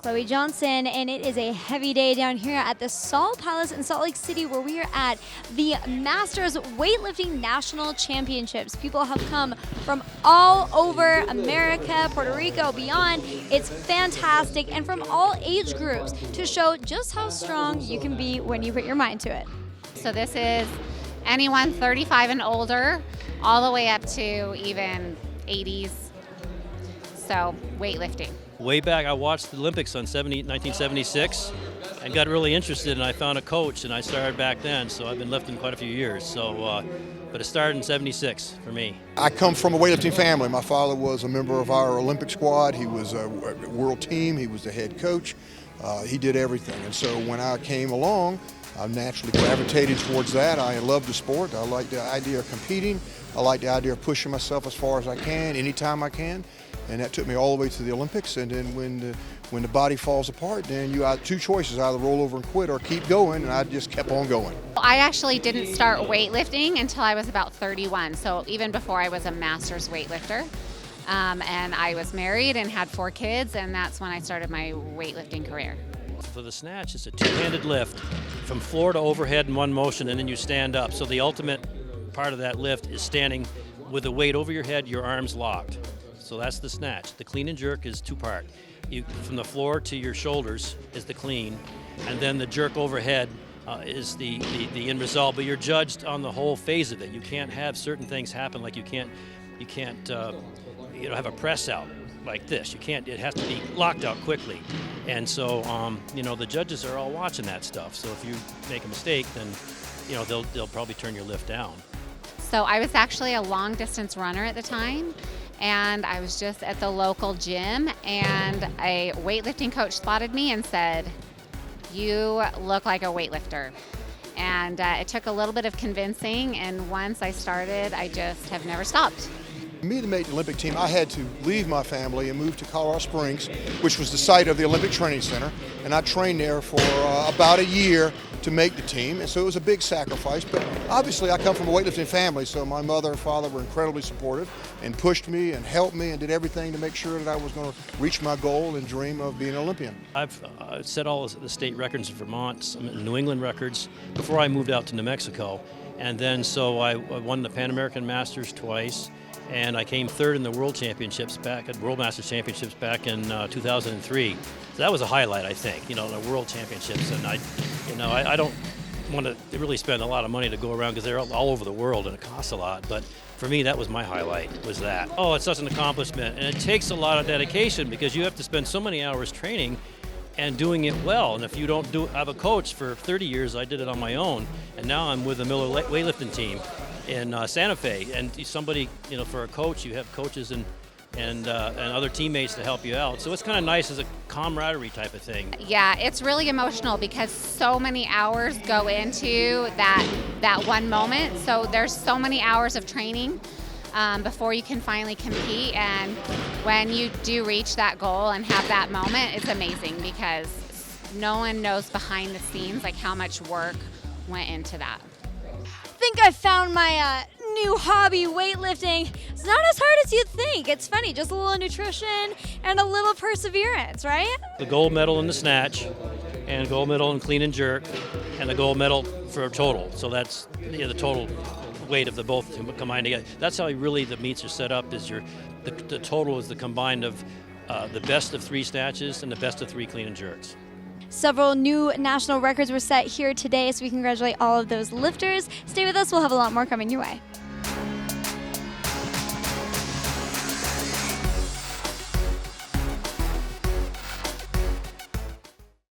Chloe Johnson, and it is a heavy day down here at the Salt Palace in Salt Lake City, where we are at the Masters Weightlifting National Championships. People have come from all over America, Puerto Rico, beyond. It's fantastic, and from all age groups, to show just how strong you can be when you put your mind to it. So this is anyone 35 and older, all the way up to even 80s. So weightlifting. Way back, I watched the Olympics on 1976 and got really interested, and I found a coach, and I started back then. So I've been lifting quite a few years. But it started in '76 for me. I come from a weightlifting family. My father was a member of our Olympic squad. He was a world team. He was the head coach. He did everything. And so when I came along, I naturally gravitated towards that. I love the sport. I like the idea of competing. I like the idea of pushing myself as far as I can, anytime I can. And that took me all the way to the Olympics. And then when the body falls apart, then you have two choices: either roll over and quit or keep going. And I just kept on going. I actually didn't start weightlifting until I was about 31. So even before I was a master's weightlifter. And I was married and had 4 kids, and that's when I started my weightlifting career. For the snatch, it's a two-handed lift from floor to overhead in one motion, and then you stand up. So the ultimate part of that lift is standing with the weight over your head, your arms locked. So that's the snatch. The clean and jerk is two-part. From the floor to your shoulders is the clean, and then the jerk overhead is the end result. But you're judged on the whole phase of it. You can't have certain things happen, like you can't have a press out like this. You can't. It has to be locked out quickly. And so the judges are all watching that stuff. So if you make a mistake, then they'll probably turn your lift down. So I was actually a long distance runner at the time, and I was just at the local gym, and a weightlifting coach spotted me and said, "You look like a weightlifter." And it took a little bit of convincing, and once I started, I just have never stopped. For me to make the Olympic team, I had to leave my family and move to Colorado Springs, which was the site of the Olympic Training Center. And I trained there for about a year to make the team. And so it was a big sacrifice. But obviously I come from a weightlifting family, so my mother and father were incredibly supportive and pushed me and helped me and did everything to make sure that I was going to reach my goal and dream of being an Olympian. I've set all the state records in Vermont, some New England records, before I moved out to New Mexico. And then so I won the Pan American Masters twice. And I came third in the World Championships World Masters Championships back in 2003. So that was a highlight, I think, the World Championships. And I don't want to really spend a lot of money to go around, because they're all over the world and it costs a lot. But for me, that was my highlight, was that. Oh, it's such an accomplishment. And it takes a lot of dedication, because you have to spend so many hours training and doing it well. And if you don't have a coach for 30 years, I did it on my own. And now I'm with the Miller weightlifting team in Santa Fe, and somebody, for a coach, you have coaches and other teammates to help you out. So it's kind of nice as a camaraderie type of thing. Yeah, it's really emotional, because so many hours go into that one moment. So there's so many hours of training before you can finally compete. And when you do reach that goal and have that moment, it's amazing, because no one knows behind the scenes like how much work went into that. I think I found my new hobby, weightlifting. It's not as hard as you'd think. It's funny, just a little nutrition and a little perseverance, right? The gold medal in the snatch, and gold medal in clean and jerk, and the gold medal for a total. So that's the total weight of the both combined together. That's how really the meets are set up. Is the total is the combined of the best of 3 snatches and the best of 3 clean and jerks. Several new national records were set here today, so we congratulate all of those lifters. Stay with us, we'll have a lot more coming your way.